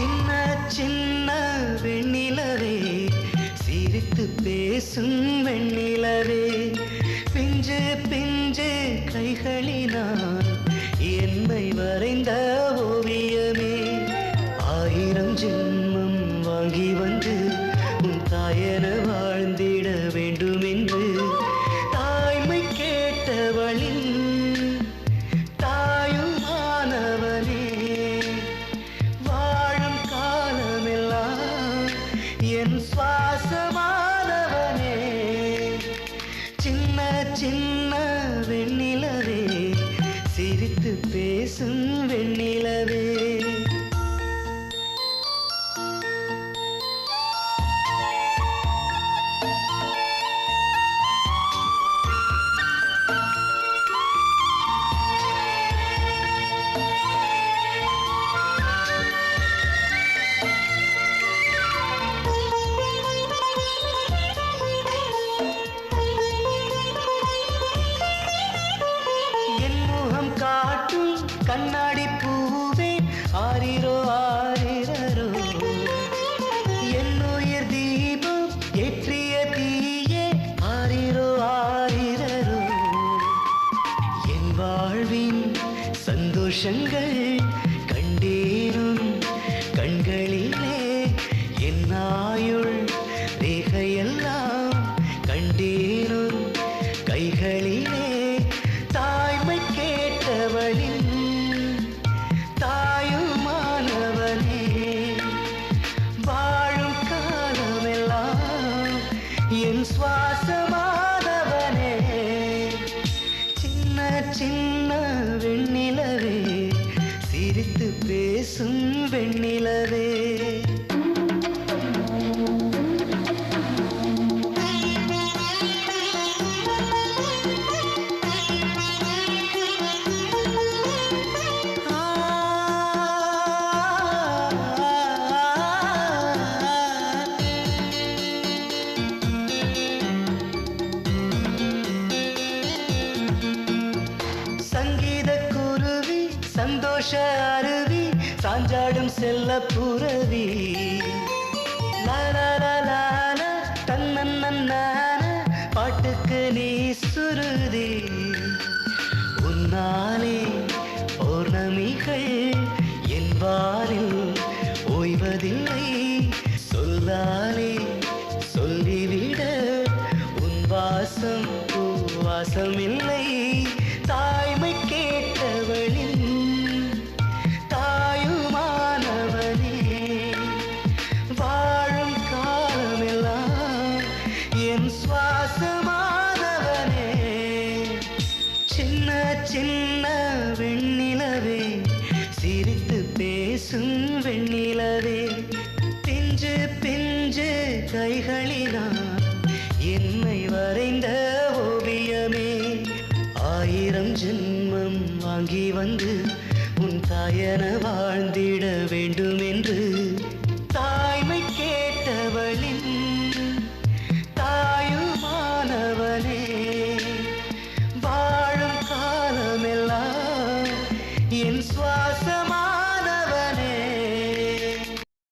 சின்ன சின்ன வெண்ணிலவே சிரித்து பேசும் வெண்ணிலவே பிஞ்சு பிஞ்சு கைகளினால் என்னை வரைந்த ஓவியமே ஆயிரம் ஜென்மம் வாங்கி வந்து உன் தாயன வாழ்ந்திட வேண்டும் என்று தாய்மை கேட்டவளின் தாயுமானவனே வாழும் காலமெல்லாம் என் சுவாசமானவனே சின்ன சின்ன வெண்ணிலவே சிரித்து பேசும் வெண்ணிலவே காட்டும் கண்ணாடி பூவே ஆரிரோ ஆரிரோ என்னுயிர் தீபம் ஏற்றிய தீயே ஆரிரோ ஆரிரோ என் வாழ்வின் சந்தோஷங்கள் கண்டேனும் கண்களிலே என் ஆயுள் ரேகையெல்லாம் கண்டேனும் கைகளிலே தாய்மை கேட்டவளின் தாயுமானவனே வாழும் காலமெல்லாம் என் சுவாசமானவனே சின்ன சின்ன வெண்ணிலவே சிரித்து பேசும் வெண்ணிலவே சந்தோஷ அருவி சாஞ்சாடும் செல்ல புரவி லால தன்னன்ன பாட்டுக்கு நீ சுருதி உன்னாலே பௌர்ணமிகள் என் வாரில் ஓய்வதில்லை சொல்லாலே சொல்லிவிட உன் வாசம் வாசமில்லை தாய்மை கேட்டவளின் தாயுமானவனே வாழும் காலமெல்லாம் என் சுவாசமானவனே சின்ன சின்ன வெண்ணிலவே சிரித்து பேசும் வெண்ணிலவே பிஞ்சு பிஞ்சு கைகளினால் என்னை வரைந்த ஓவியமே ஆயிரம் ஜென்மம் வாங்கி வந்து உன் தாயன வாழ்ந்திட வேண்டுமே